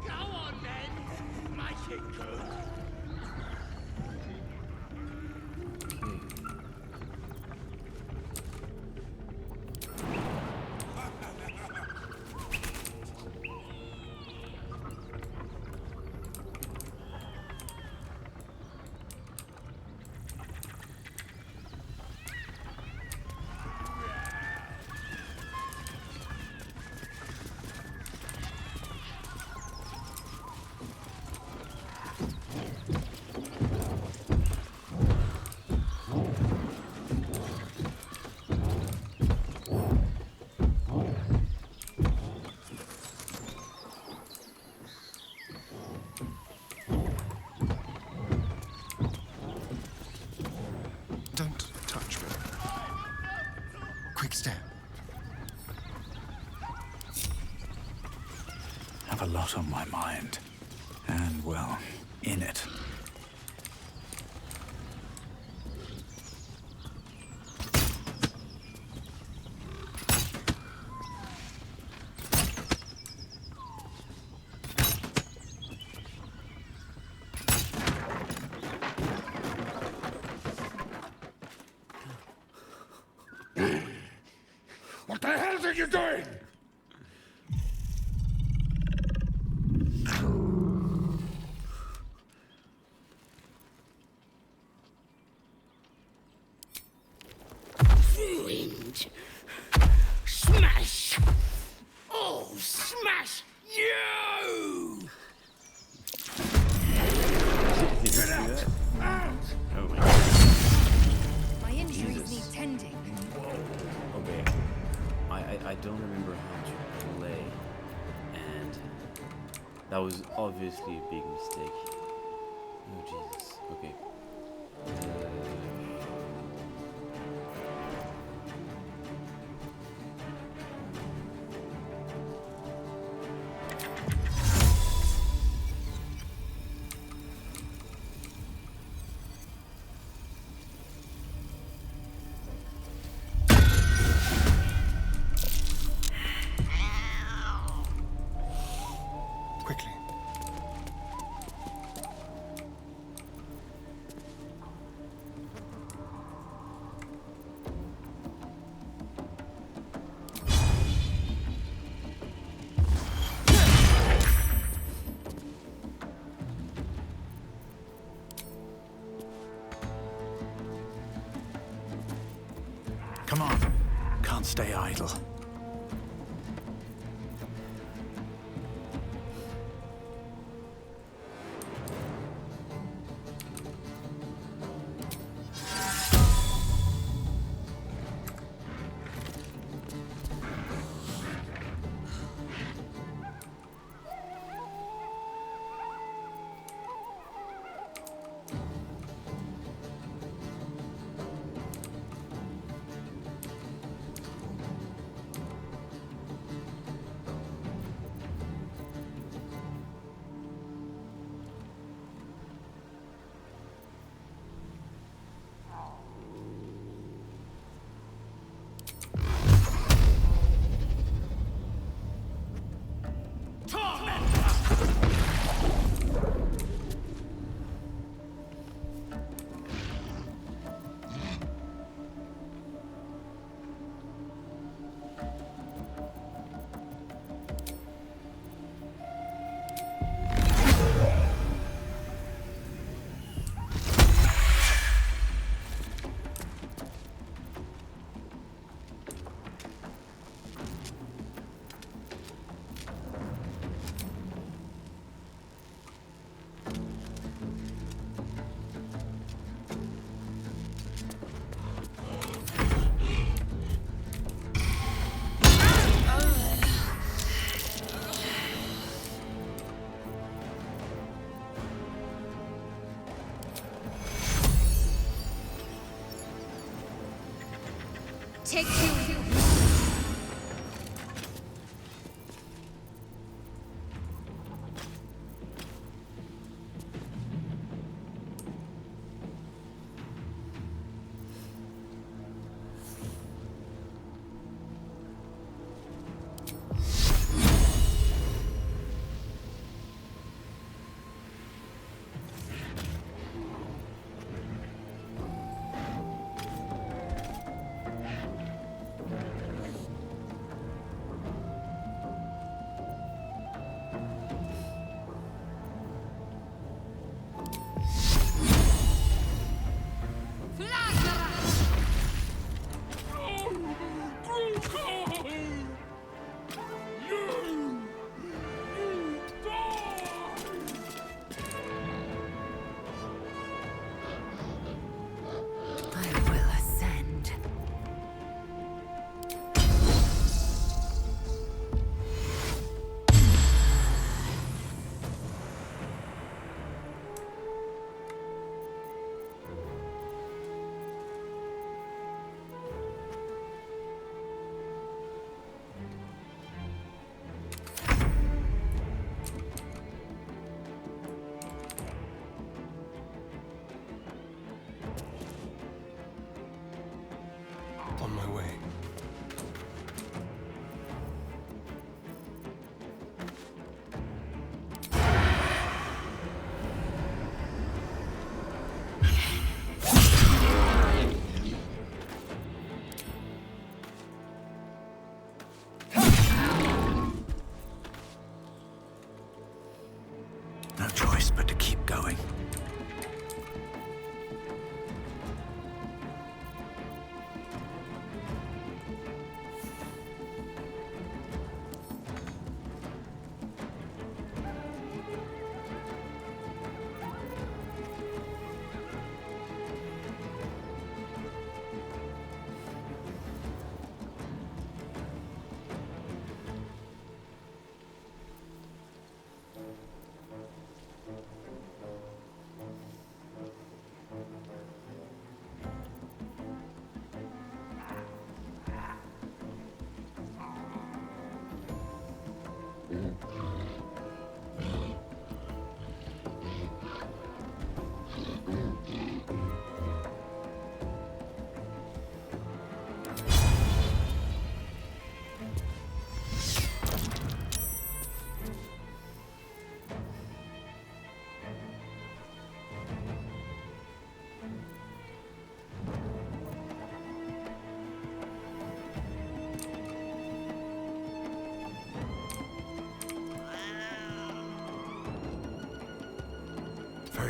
Go on then, make it good. Don't touch me. Quick step. Have a lot on my mind. And, well, in it. What the hell are you doing? Ruined. Smash! Oh, smash you! Get out! Out! Oh my god. My injuries Jesus. need tending. Okay. I don't remember how to play, and that was obviously a big mistake. Oh Jesus. Okay. Quickly. Come on. Can't stay idle.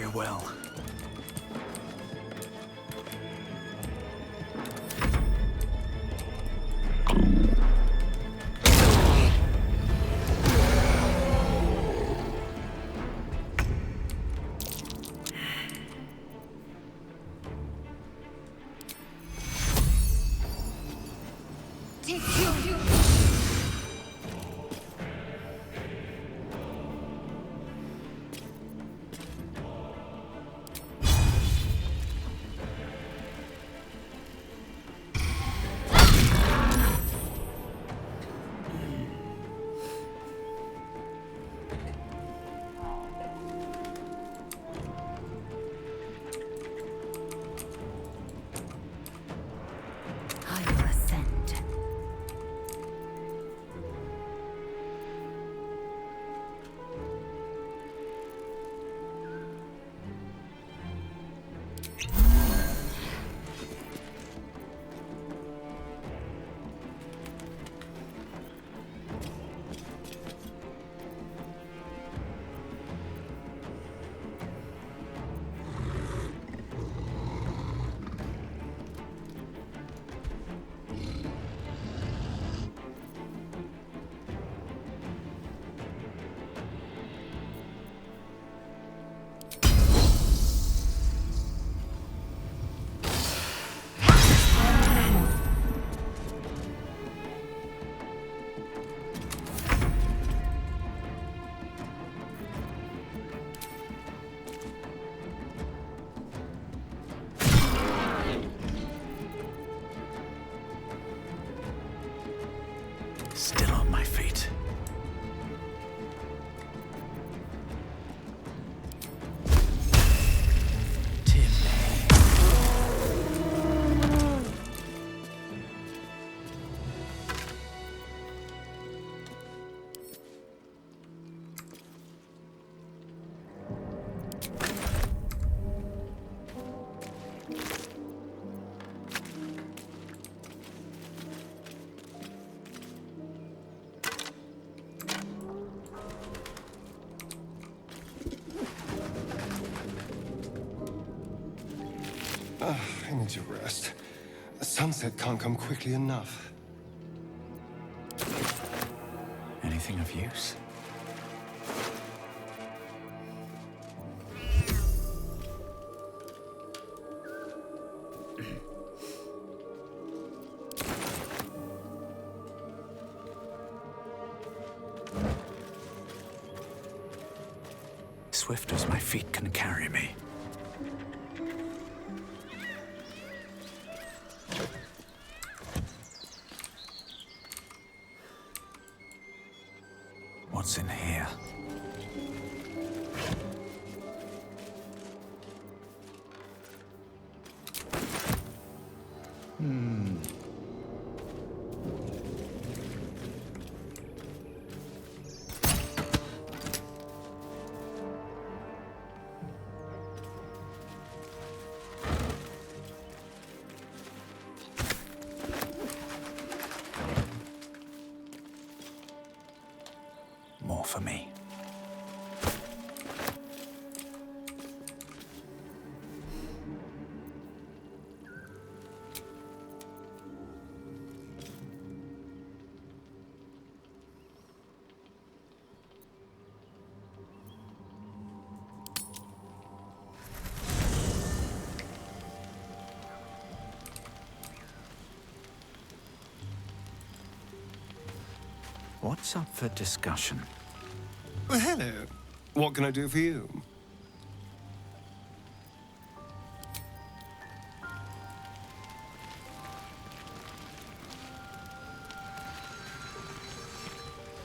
very well. I will ascend. Still on my feet. I need to rest. The sunset can't come quickly enough. Anything of use? Swift as my feet can carry me. What's in here? More for me. What's up for discussion? Well, hello. What can I do for you?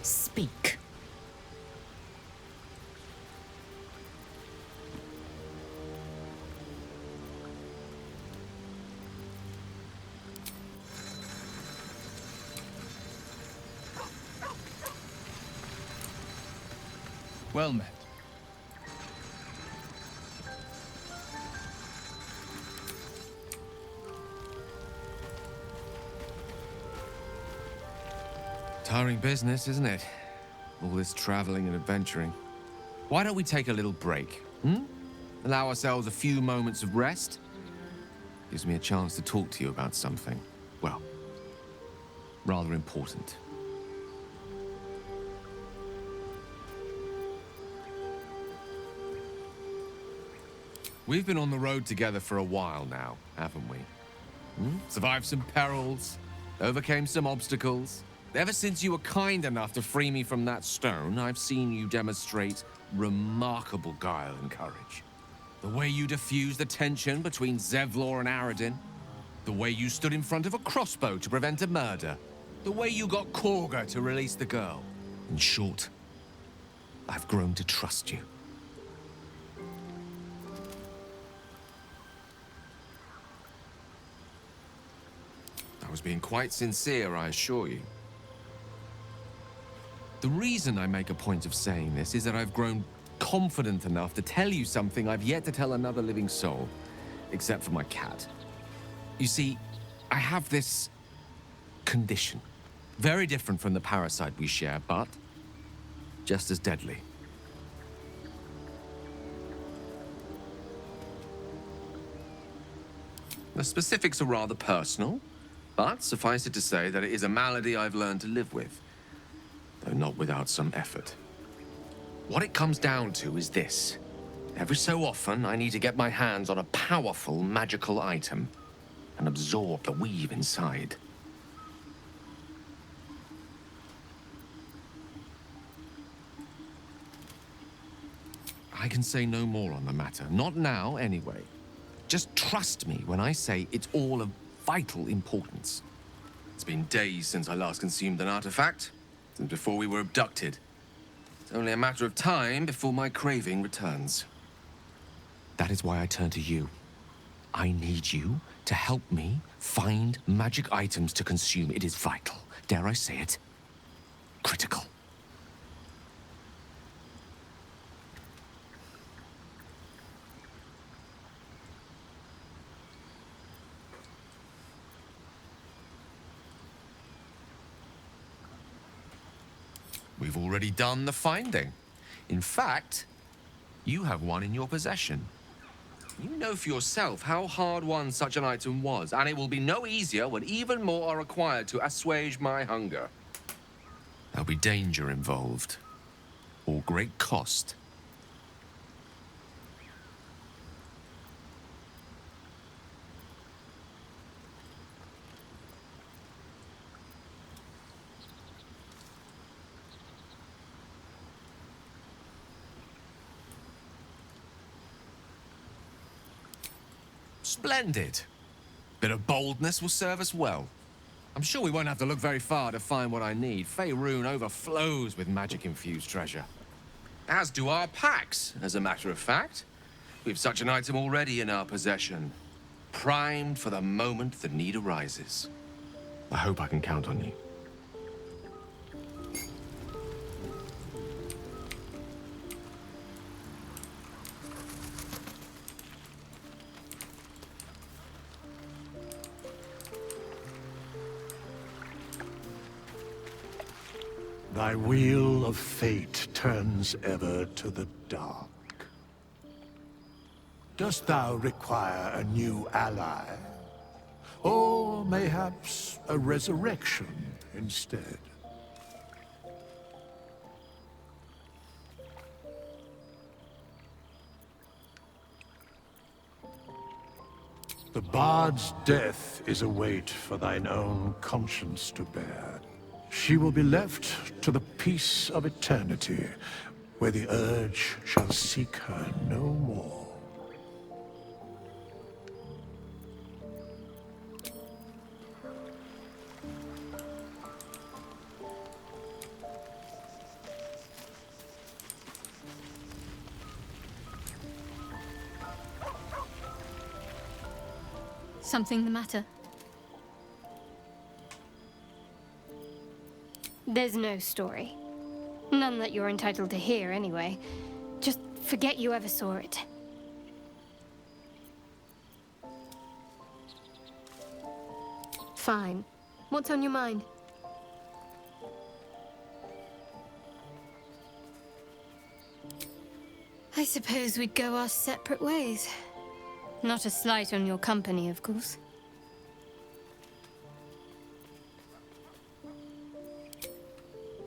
Speak. Well met. Tiring business, isn't it? All this traveling and adventuring. Why don't we take a little break, hmm? Allow ourselves a few moments of rest. Gives me a chance to talk to you about something, well, rather important. We've been on the road together for a while now, haven't we? Survived some perils, overcame some obstacles. Ever since you were kind enough to free me from that stone, I've seen you demonstrate remarkable guile and courage. The way you diffused the tension between Zevlor and Aradin. The way you stood in front of a crossbow to prevent a murder. The way you got Korga to release the girl. In short, I've grown to trust you. I was being quite sincere, I assure you. The reason I make a point of saying this is that I've grown confident enough to tell you something I've yet to tell another living soul, except for my cat. You see, I have this condition. Very different from the parasite we share, but just as deadly. The specifics are rather personal, but suffice it to say that it is a malady I've learned to live with, though not without some effort. What it comes down to is this. Every so often, I need to get my hands on a powerful magical item and absorb the weave inside. I can say no more on the matter. Not now, anyway. Just trust me when I say it's all of vital importance. It's been days since I last consumed an artifact, since before we were abducted. It's only a matter of time before my craving returns. That is why I turn to you. I need you to help me find magic items to consume. It is vital. Dare I say it? Critical. We've already done the finding. In fact, you have one in your possession. You know for yourself how hard-won such an item was, and it will be no easier when even more are required to assuage my hunger. There'll be danger involved, or great cost. Splendid. Bit of boldness will serve us well. I'm sure we won't have to look very far to find what I need. Faerun overflows with magic-infused treasure. As do our packs, as a matter of fact. We've such an item already in our possession. Primed for the moment the need arises. I hope I can count on you. Thy wheel of fate turns ever to the dark. Dost thou require a new ally? Or mayhaps a resurrection instead? The bard's death is a weight for thine own conscience to bear. She will be left to the peace of eternity, where the urge shall seek her no more. Something the matter? There's no story. None that you're entitled to hear, anyway. Just forget you ever saw it. Fine. What's on your mind? I suppose we'd go our separate ways. Not a slight on your company, of course.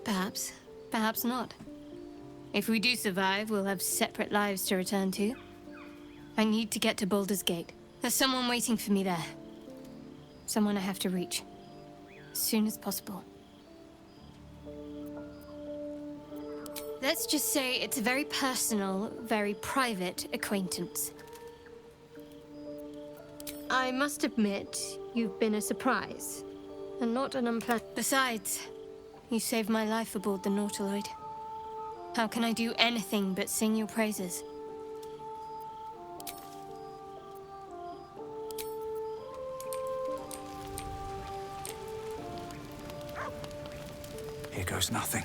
Perhaps. Perhaps not. If we do survive, we'll have separate lives to return to. I need to get to Baldur's Gate. There's someone waiting for me there. Someone I have to reach. As soon as possible. Let's just say it's a very personal, very private acquaintance. I must admit, you've been a surprise. And not an unpleasant... Besides, you saved my life aboard the Nautiloid. How can I do anything but sing your praises? Here goes nothing.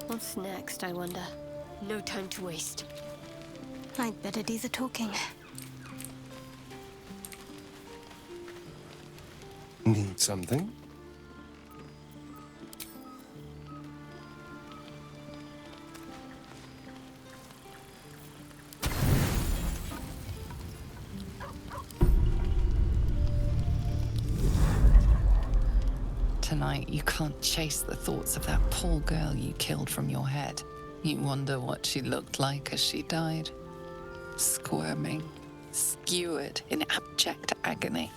What's next, I wonder? No time to waste. I'd better do the talking. Need something? Tonight, you can't chase the thoughts of that poor girl you killed from your head. You wonder what she looked like as she died. Squirming, skewered in abject agony.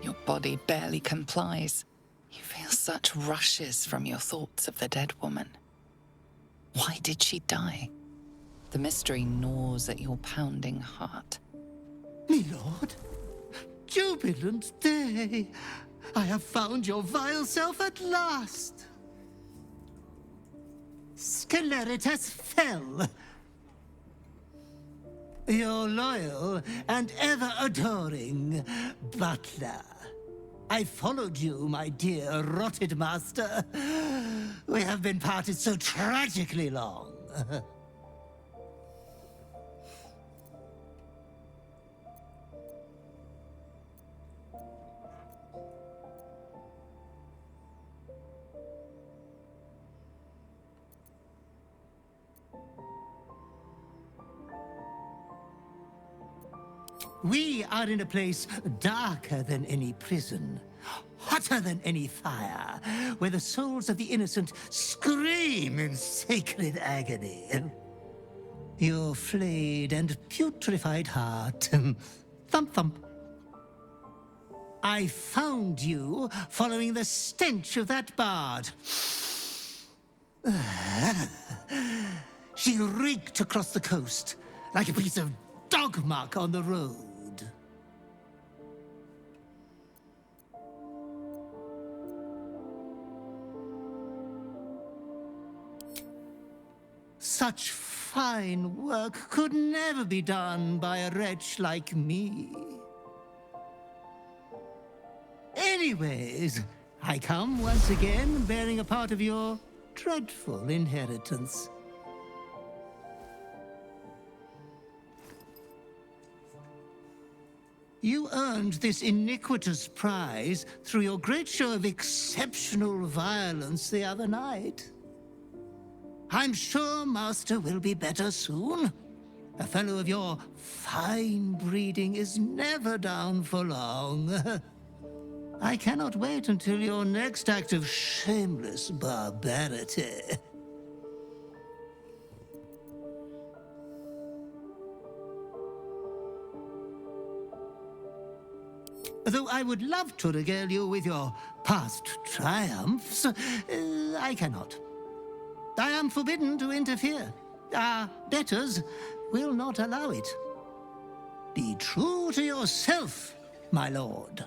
Your body barely complies. You feel such rushes from your thoughts of the dead woman. Why did she die? The mystery gnaws at your pounding heart. Me lord, jubilant day! I have found your vile self at last! Sceleritas fell. Your loyal and ever-adoring butler. I followed you, my dear rotted master. We have been parted so tragically long. We are in a place darker than any prison, hotter than any fire, where the souls of the innocent scream in sacred agony. Your flayed and putrefied heart, thump thump. I found you following the stench of that bard. She reeked across the coast like a piece of dog muck on the road. Such fine work could never be done by a wretch like me. Anyways, I come once again bearing a part of your dreadful inheritance. You earned this iniquitous prize through your great show of exceptional violence the other night. I'm sure Master will be better soon. A fellow of your fine breeding is never down for long. I cannot wait until your next act of shameless barbarity. Though I would love to regale you with your past triumphs, I cannot. I am forbidden to interfere. Our betters will not allow it. Be true to yourself, my lord.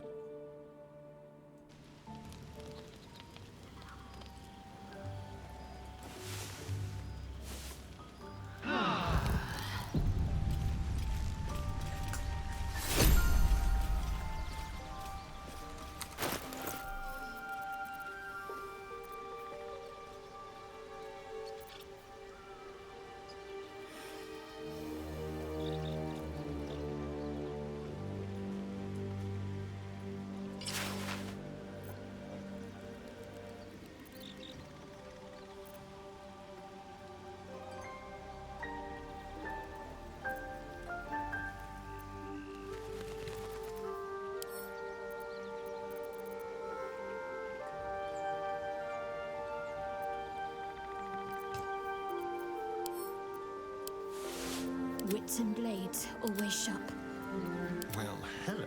Wits and blades, always sharp. Well, hello.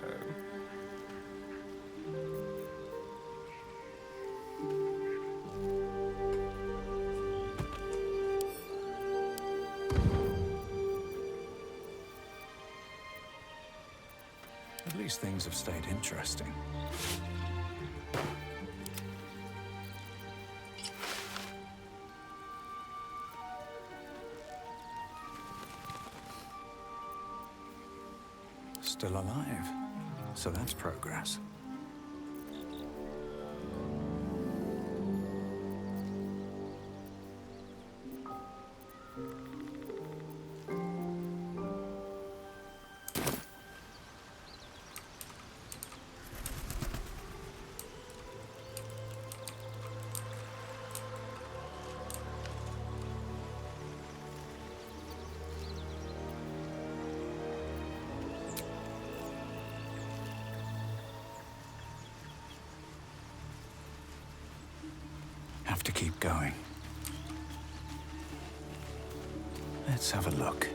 At least things have stayed interesting. Still alive, so that's progress. have to keep going. Let's have a look.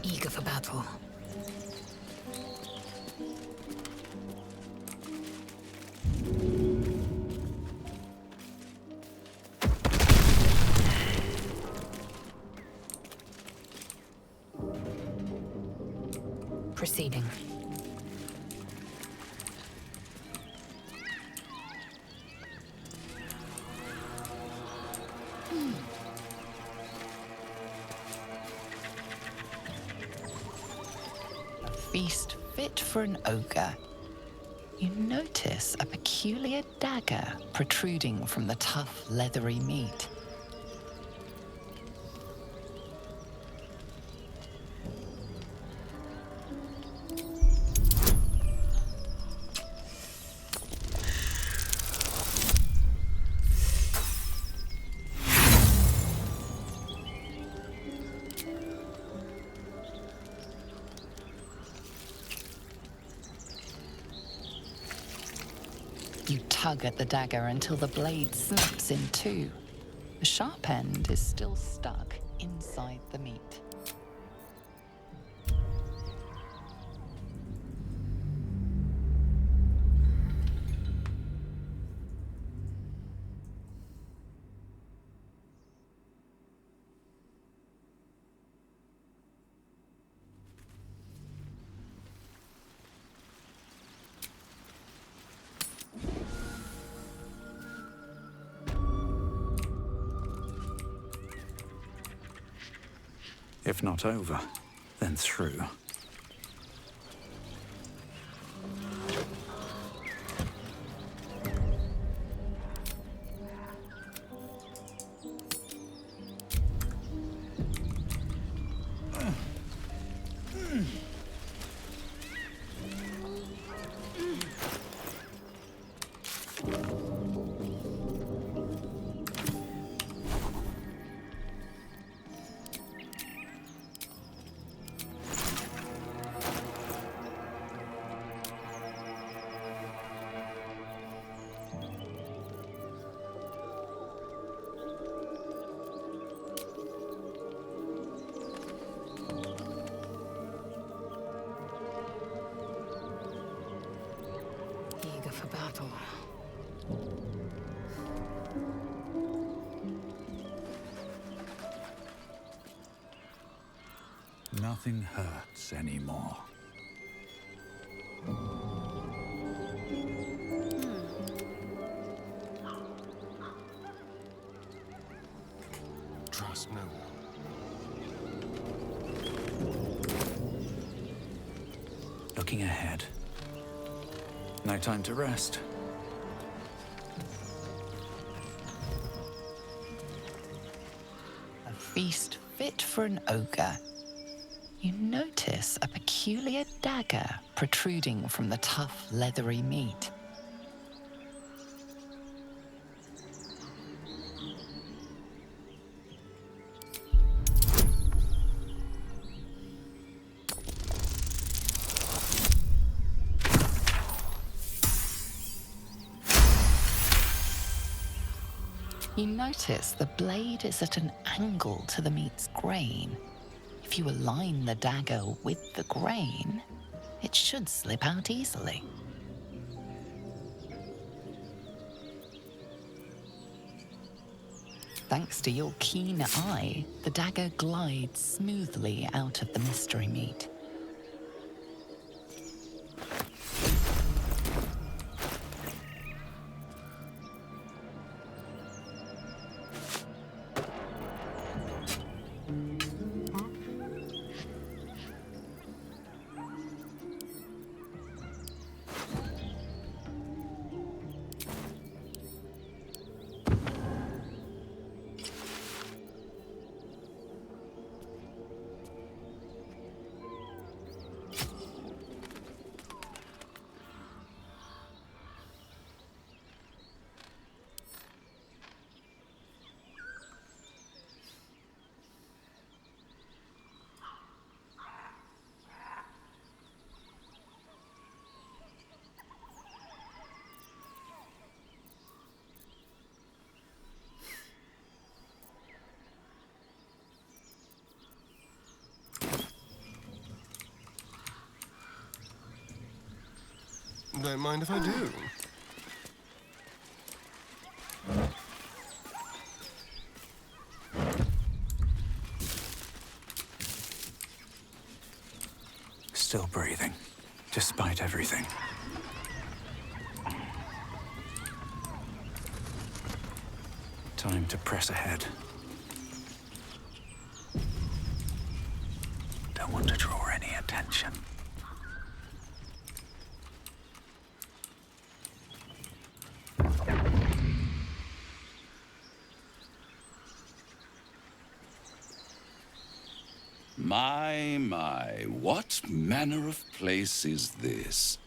Eager for battle. Proceeding. A feast fit for an ogre. You notice a peculiar dagger protruding from the tough, leathery meat. You tug at the dagger until the blade snaps in two. The sharp end is still stuck inside the meat. If not over, then through. nothing hurts anymore. Trust no one. Looking ahead. No time to rest. A feast fit for an ogre. You notice a peculiar dagger protruding from the tough, leathery meat. You notice the blade is at an angle to the meat's grain. If you align the dagger with the grain, it should slip out easily. Thanks to your keen eye, the dagger glides smoothly out of the mystery meat. Don't mind if I do. Still breathing, despite everything. Time to press ahead. Don't want to draw any attention. My, what manner of place is this?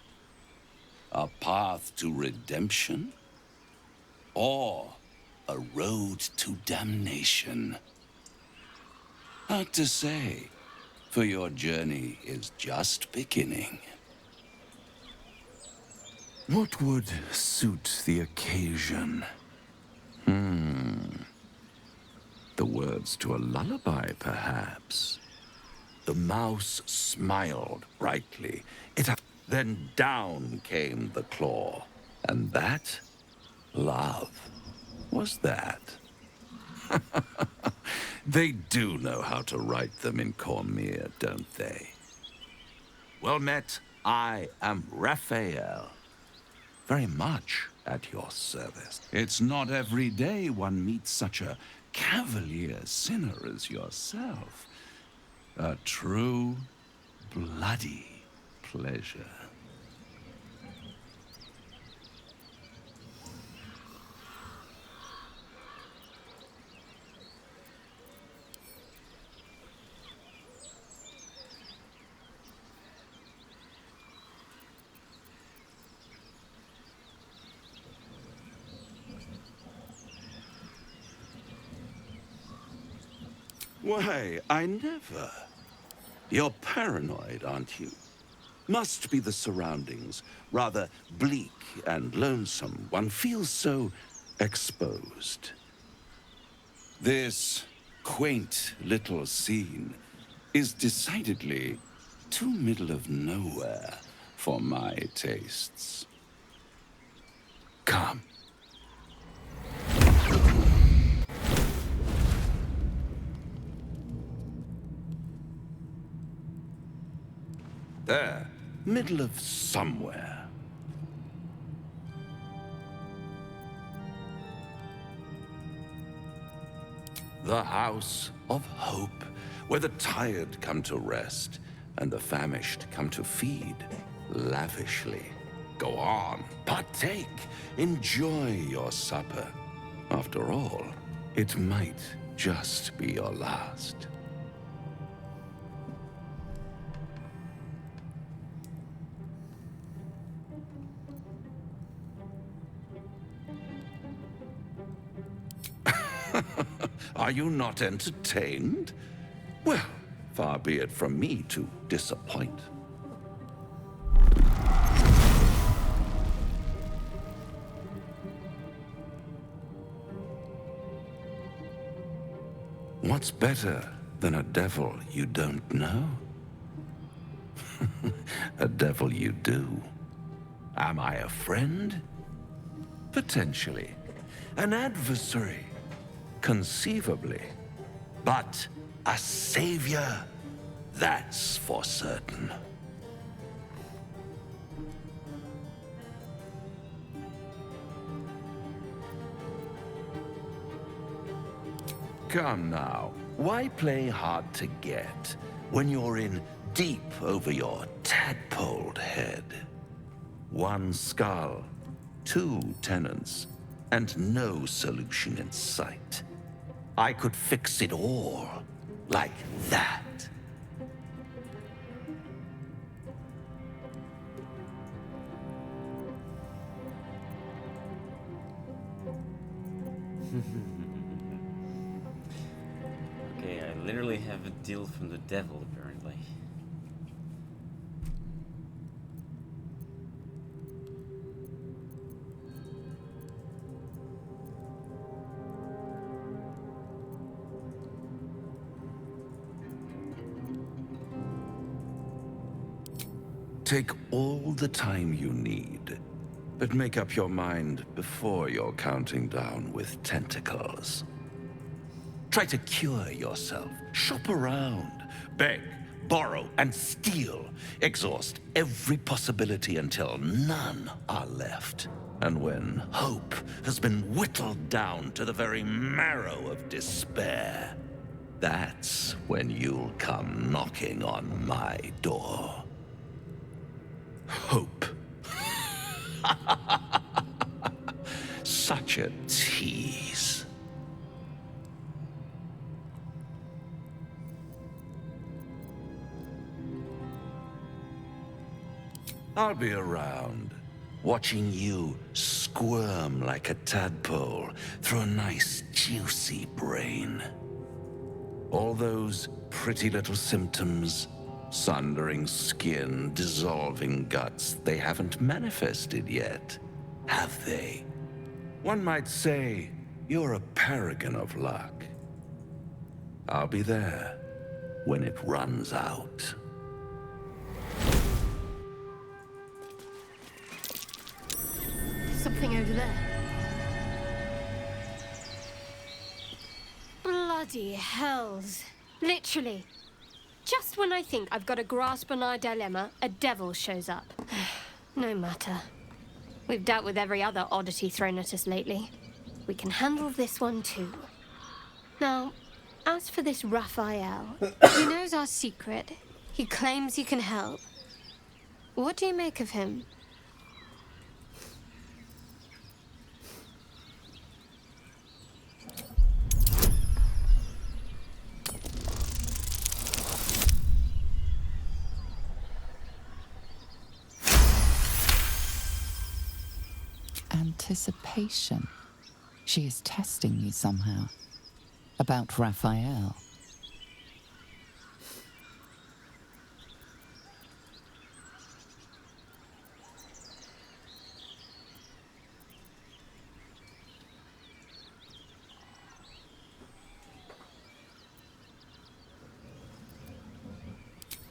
A path to redemption? Or a road to damnation? Hard to say, for your journey is just beginning. What would suit the occasion? The words to a lullaby, perhaps. The mouse smiled brightly. Then down came the claw. And that, love, was that. They do know how to write them in Cormier, don't they? Well met, I am Raphael. Very much at your service. It's not every day one meets such a cavalier sinner as yourself. A true, bloody pleasure. Why, I never. You're paranoid, aren't you? Must be the surroundings. Rather bleak and lonesome. One feels so exposed. This quaint little scene is decidedly too middle of nowhere for my tastes. Come. There, middle of somewhere. The House of Hope, where the tired come to rest and the famished come to feed lavishly. Go on, partake, enjoy your supper. After all, it might just be your last. Are you not entertained? Well, far be it from me to disappoint. What's better than a devil you don't know? A devil you do. Am I a friend? Potentially. An adversary? Conceivably. But a savior? That's for certain. Come now, why play hard to get when you're in deep over your tadpoled head? One skull, two tenants, and no solution in sight. I could fix it all, like that. Okay, I literally have a deal from the devil, apparently. Take all the time you need, but make up your mind before you're counting down with tentacles. Try to cure yourself. Shop around. Beg, borrow, and steal. Exhaust every possibility until none are left. And when hope has been whittled down to the very marrow of despair, that's when you'll come knocking on my door. Hope. Such a tease. I'll be around, watching you squirm like a tadpole through a nice, juicy brain. All those pretty little symptoms, sundering skin, dissolving guts, they haven't manifested yet, have they? One might say you're a paragon of luck. I'll be there when it runs out. Something over there. Bloody hells. Literally. Just when I think I've got a grasp on our dilemma, a devil shows up. No matter. We've dealt with every other oddity thrown at us lately. We can handle this one too. Now, as for this Raphael, he knows our secret. He claims he can help. What do you make of him? Anticipation. She is testing you somehow. About Raphael.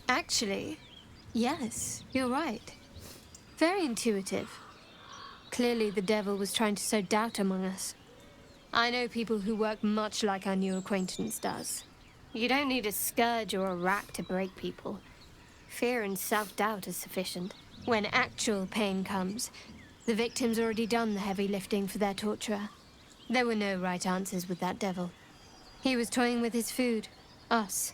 Actually, yes, you're right. Very intuitive. Clearly the devil was trying to sow doubt among us. I know people who work much like our new acquaintance does. You don't need a scourge or a rack to break people. Fear and self-doubt are sufficient. When actual pain comes, the victim's already done the heavy lifting for their torturer. There were no right answers with that devil. He was toying with his food. Us.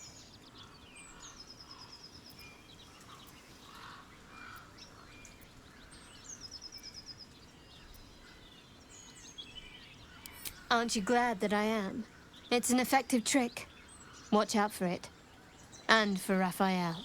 Aren't you glad that I am? It's an effective trick. Watch out for it. And for Raphael.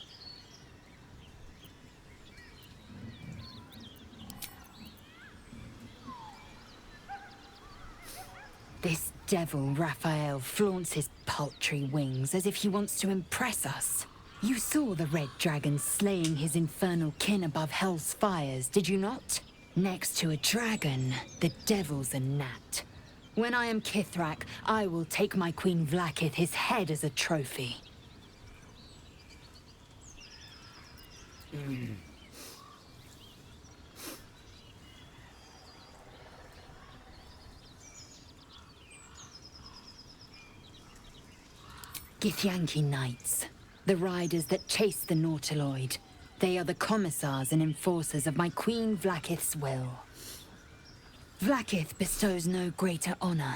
This devil Raphael flaunts his paltry wings as if he wants to impress us. You saw the red dragon slaying his infernal kin above hell's fires, did you not? Next to a dragon, the devil's a gnat. When I am Kithrak, I will take my Queen Vlaakith his head as a trophy. Githyanki Knights, the riders that chase the Nautiloid. They are the commissars and enforcers of my Queen Vlaakith's will. Vlaakith bestows no greater honor.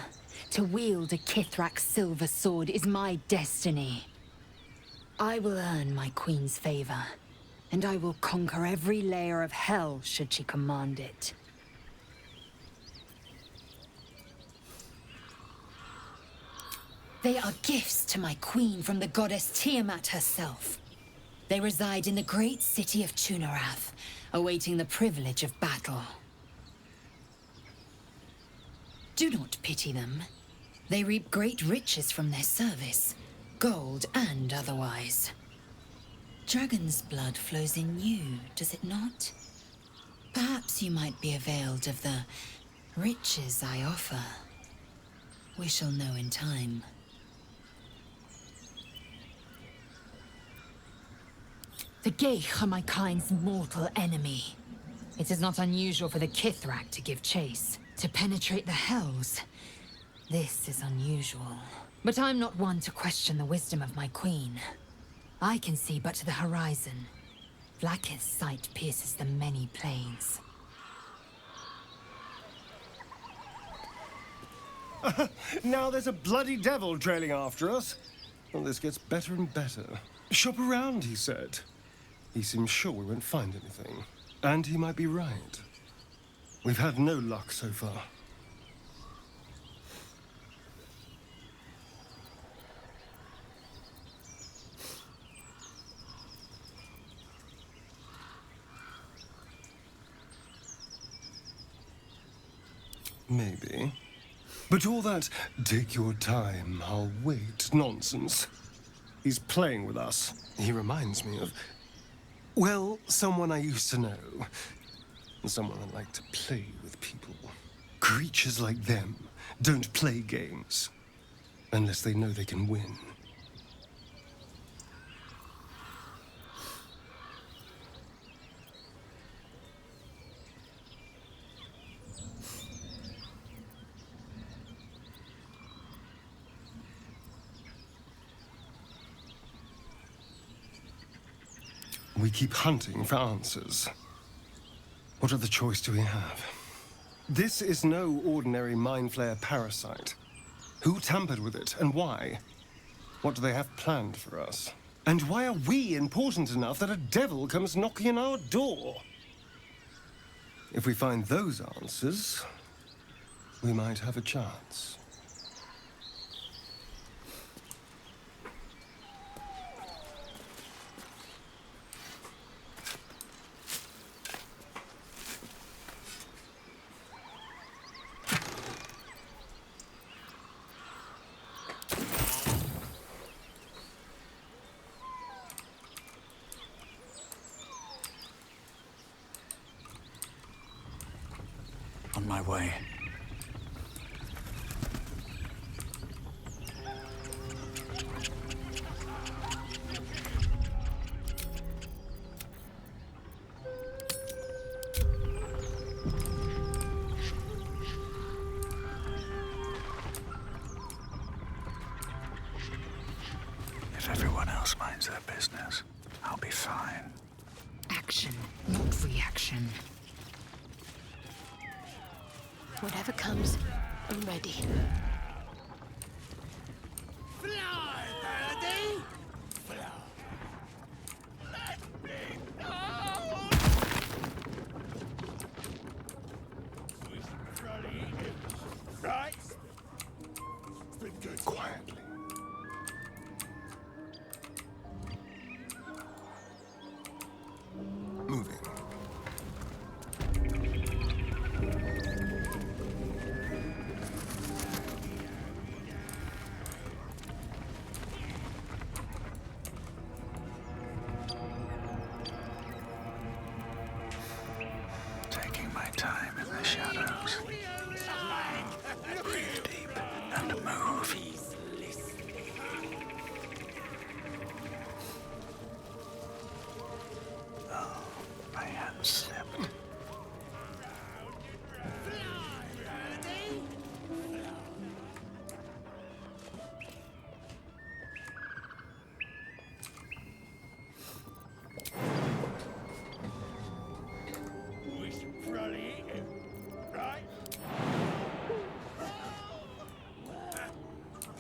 To wield a Kithrak's silver sword is my destiny. I will earn my queen's favor, and I will conquer every layer of hell should she command it. They are gifts to my queen from the goddess Tiamat herself. They reside in the great city of Tunarath, awaiting the privilege of battle. Do not pity them. They reap great riches from their service, gold and otherwise. Dragon's blood flows in you, does it not? Perhaps you might be availed of the riches I offer. We shall know in time. The Geich are my kind's mortal enemy. It is not unusual for the Kithrak to give chase. To penetrate the Hells, this is unusual. But I'm not one to question the wisdom of my queen. I can see but to the horizon. Vlaakith's sight pierces the many planes. Now there's a bloody devil trailing after us. Well, this gets better and better. Shop around, he said. He seems sure we won't find anything. And he might be right. We've had no luck so far. Maybe. But all that, take your time, I'll wait nonsense. He's playing with us. He reminds me of, well, someone I used to know. Someone that liked to play with people. Creatures like them don't play games unless they know they can win. We keep hunting for answers. What other choice do we have? This is no ordinary Mind Flayer parasite. Who tampered with it, and why? What do they have planned for us? And why are we important enough that a devil comes knocking on our door? If we find those answers, we might have a chance. On my way. If everyone else minds their business. I'll be fine. Action, not reaction. Whatever comes, I'm ready. Fly, birdie! Fly. Let me go! We should probably eat him, right? It's been good. Quietly. Moving. Taking my time in the shadows. Breathe deep and move. Oh, my hands slipped. We should probably eat him, right?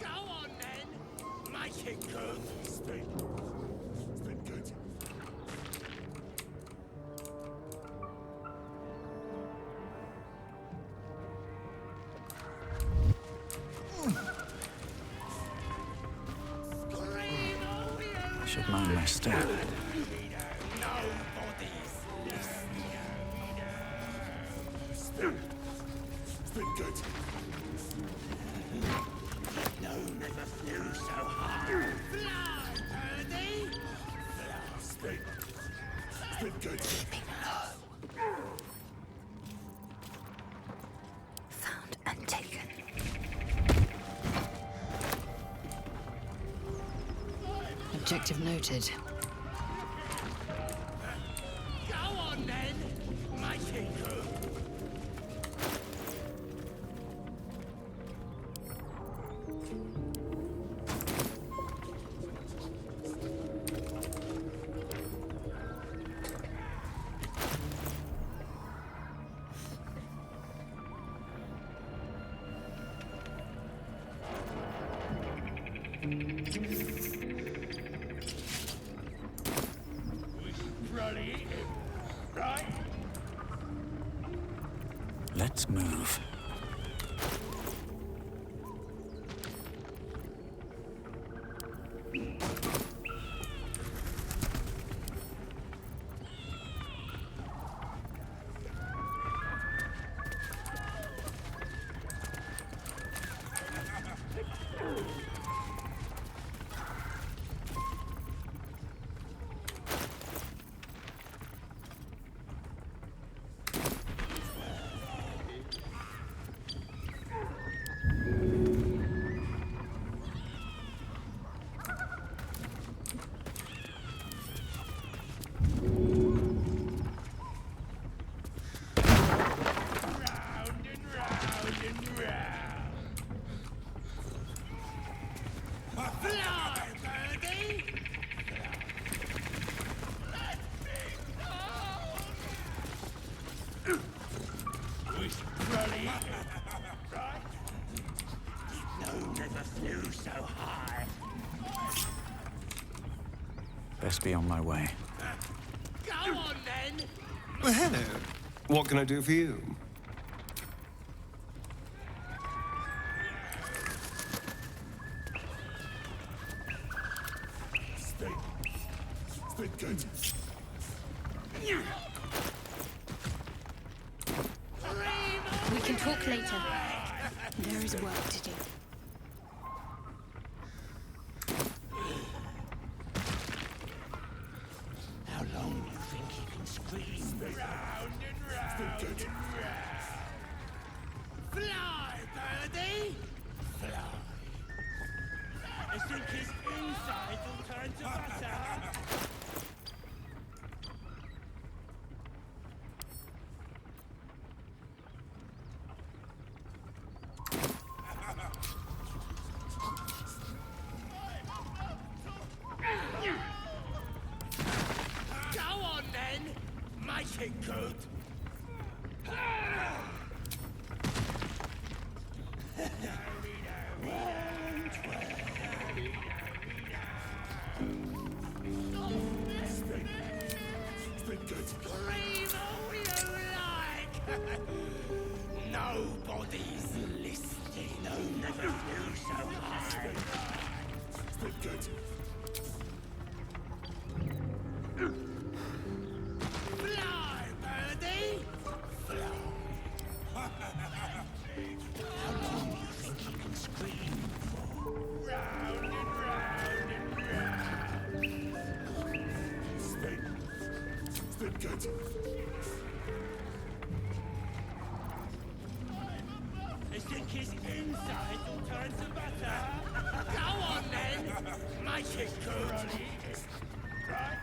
Go on then! Make it good! It's been good. I should mind my step. It's been good. No, never flew so high. Fly, birdie! Fly. It's been good. Found and taken. Objective noted. Go on then! Make it good! We should probably eat him, right? Let's move. Round and round and round. Fly, birdie! Let me go! We should probably eat him, right? No, never flew so high. Best be on my way. Go on then! Well, hello. What can I do for you? It's been good. We can talk later. There is work to do. How long do you think he can scream? Round and round and round. Fly, birdie! Fly. I think his insides will turn to butter. kick good. Scream all you like! Nobody's listening. Oh, never flew so high. Fly, birdie! Fly! How long do you think you can scream for? Round and round and round. Spin good. I think his insides will turn to butter. Go on then! Make it good. Right?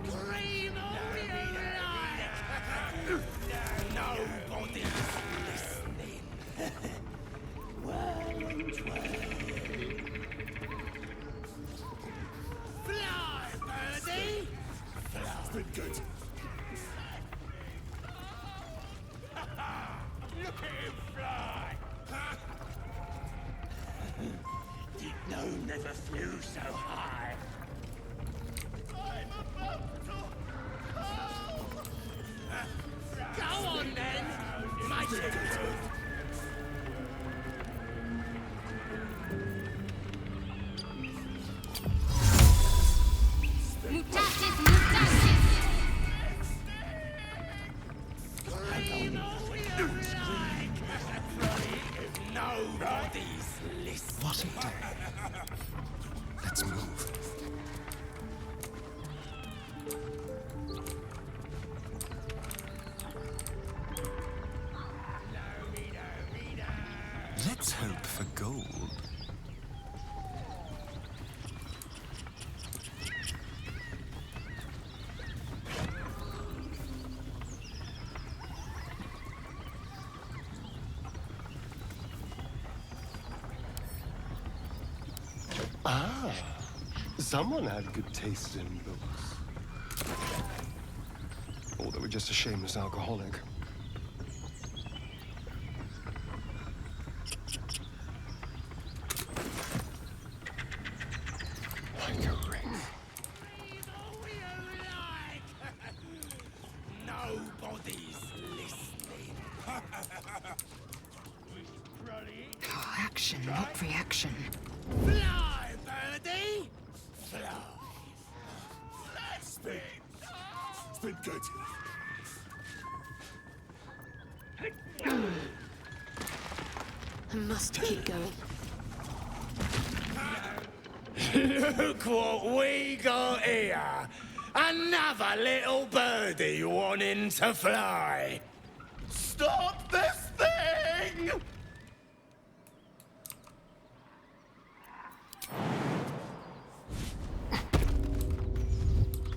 Scream all you like! Nobody's listening. Fly, birdie! Fly. Good. Look at him fly! Did know never flew so high. I'm about to... Go on then! Make it good! Mutatis, mutatis! Scream all you like! Nobody's listening. What a day. Let's move. Let's hope for gold. Ah, someone had good taste in books. Or they were just a shameless alcoholic. Like a ring. Nobody's listening. Oh, action, not reaction. Fly, birdie! Fly. Spin. Spin good. I must keep going. Look what we got here! Another little birdie wanting to fly! Stop this thing!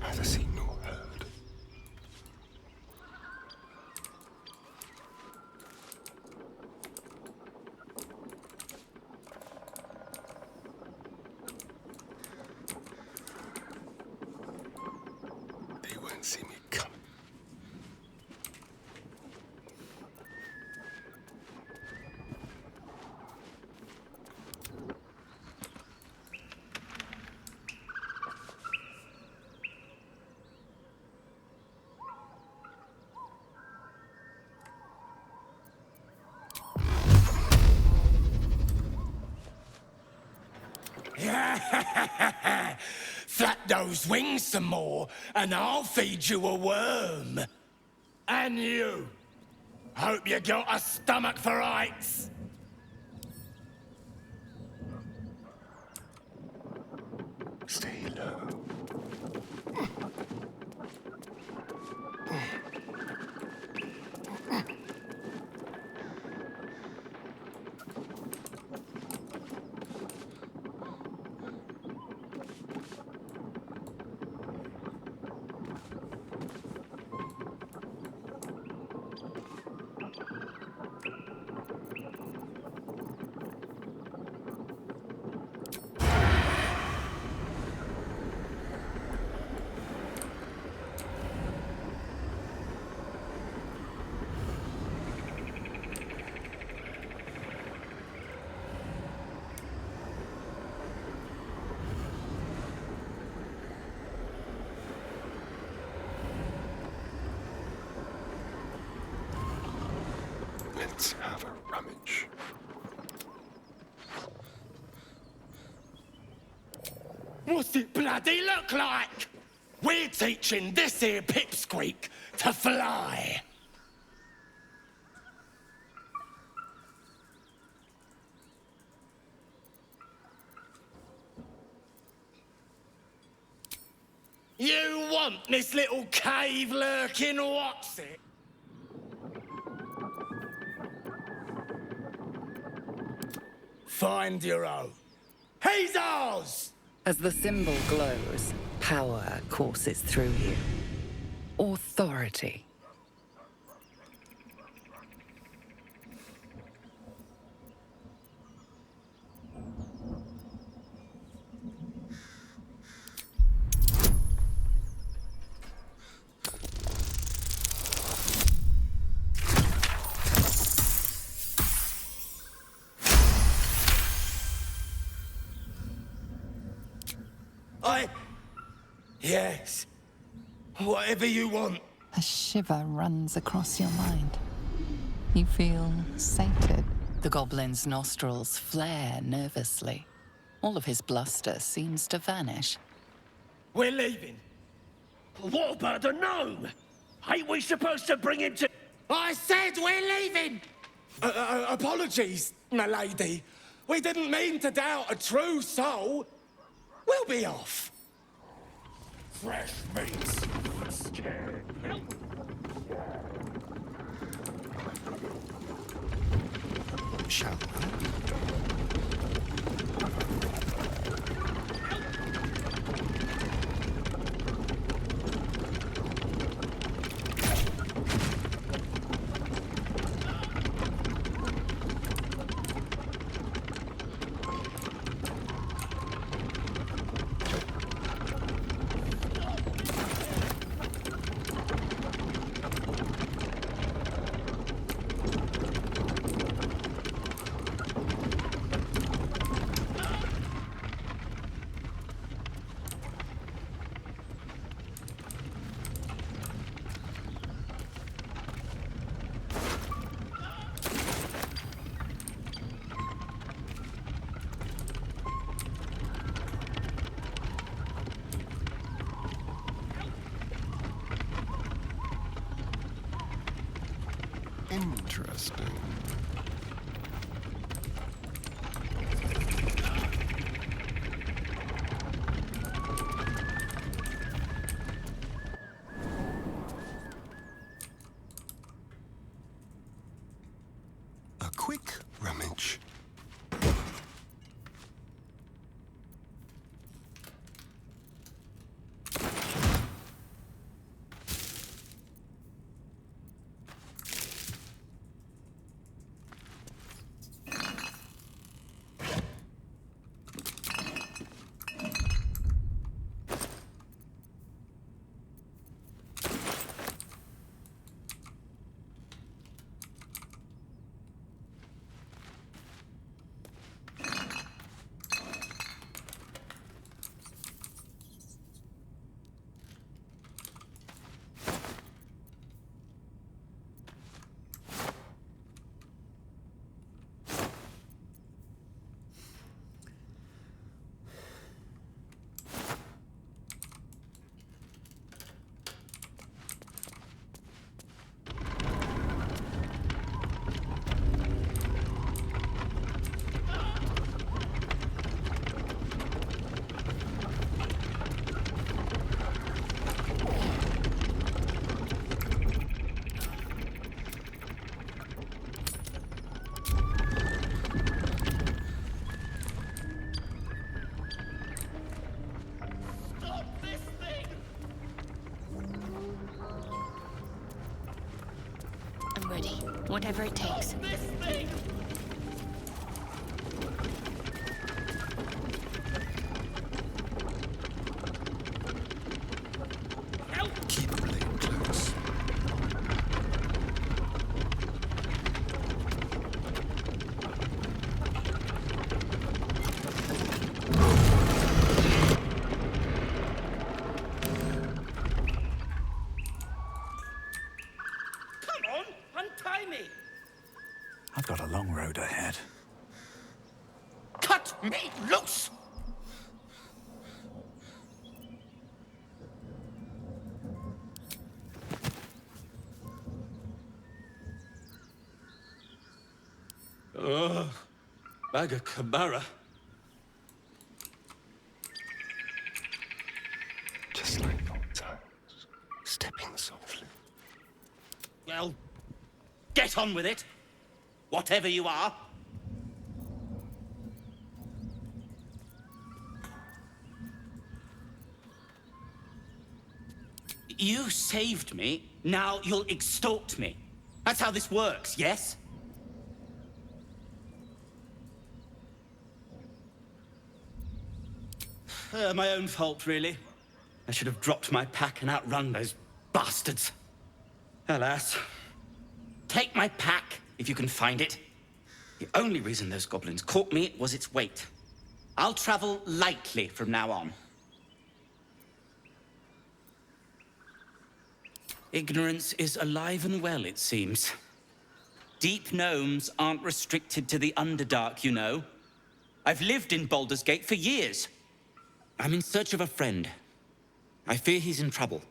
Neither seen nor heard. They won't see me coming. Flap those wings some more, and I'll feed you a worm. And you. Hope you got a stomach for heights. Stay low. Let's have a rummage. What's it bloody look like? We're teaching this here pipsqueak to fly. You want this little cave lurking what's it? Find your own. He's ours! As the symbol glows, power courses through you. Authority. Yes. Whatever you want. A shiver runs across your mind. You feel sated. The goblin's nostrils flare nervously. All of his bluster seems to vanish. We're leaving. What about the gnome? Ain't we supposed to bring him to... I said we're leaving! Apologies, my lady. We didn't mean to doubt a true soul. We'll be off. Fresh meats. Shall we? Interesting. A quick rummage. I'm ready. Whatever it takes. Keep the blade close. Come on, untie me! I've got a long road ahead. Cut me loose! Bag of Kamara. Just like old times, stepping softly. Well, get on with it. Whatever you are. You saved me, now you'll extort me. That's how this works, yes? My own fault, really. I should have dropped my pack and outrun those bastards. Alas. Take my pack, if you can find it. The only reason those goblins caught me was its weight. I'll travel lightly from now on. Ignorance is alive and well, it seems. Deep gnomes aren't restricted to the Underdark, you know. I've lived in Baldur's Gate for years. I'm in search of a friend. I fear he's in trouble.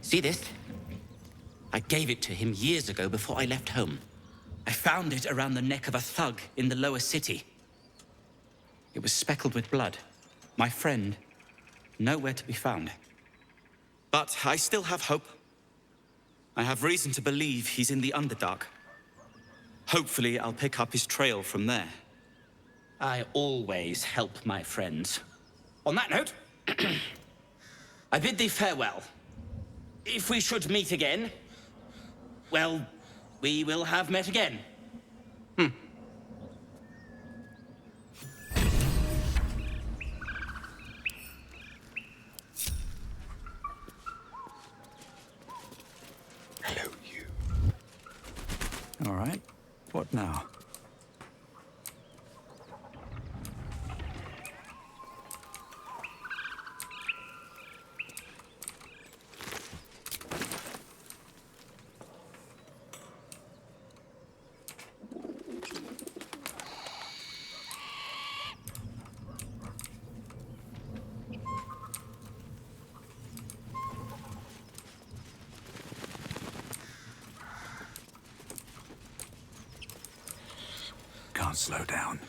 See this? I gave it to him years ago before I left home. I found it around the neck of a thug in the lower city. It was speckled with blood. My friend, nowhere to be found. But I still have hope. I have reason to believe he's in the Underdark. Hopefully, I'll pick up his trail from there. I always help my friends. On that note, I bid thee farewell. If we should meet again, well, we will have met again. Hello, you. All right. What now? Can't slow down.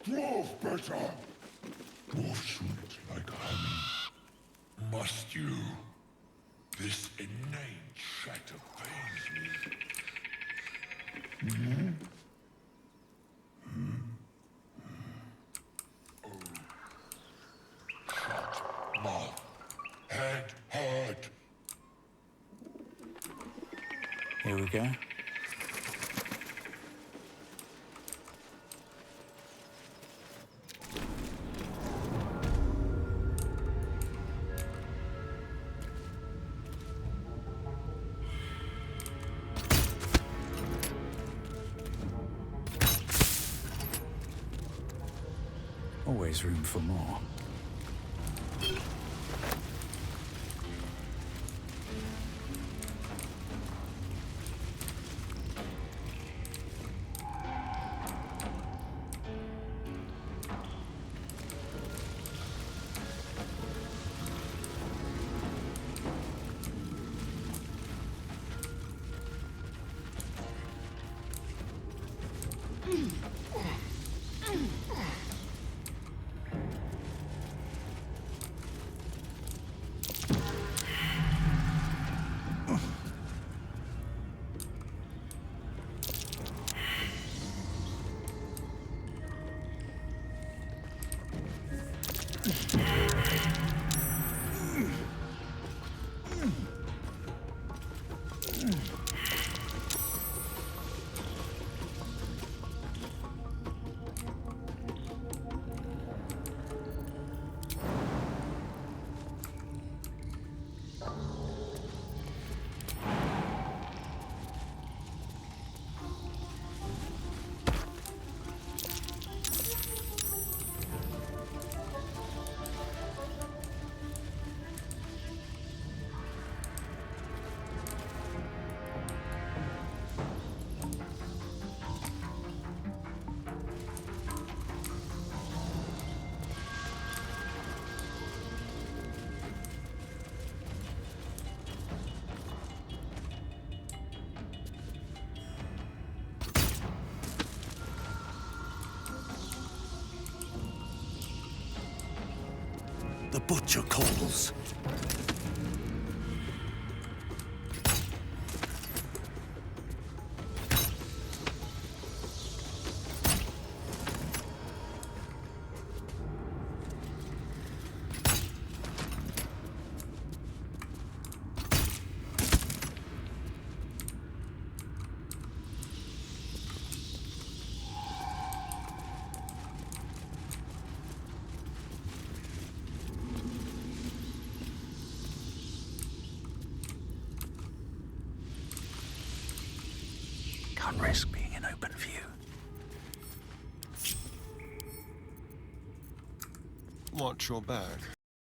Dwarf better. Dwarf sweet like honey. Must you? This innate shatter pains me. Mouth, head, heart. Here we go. Always room for more. butcher calls. Can't risk being in open view. Watch your back.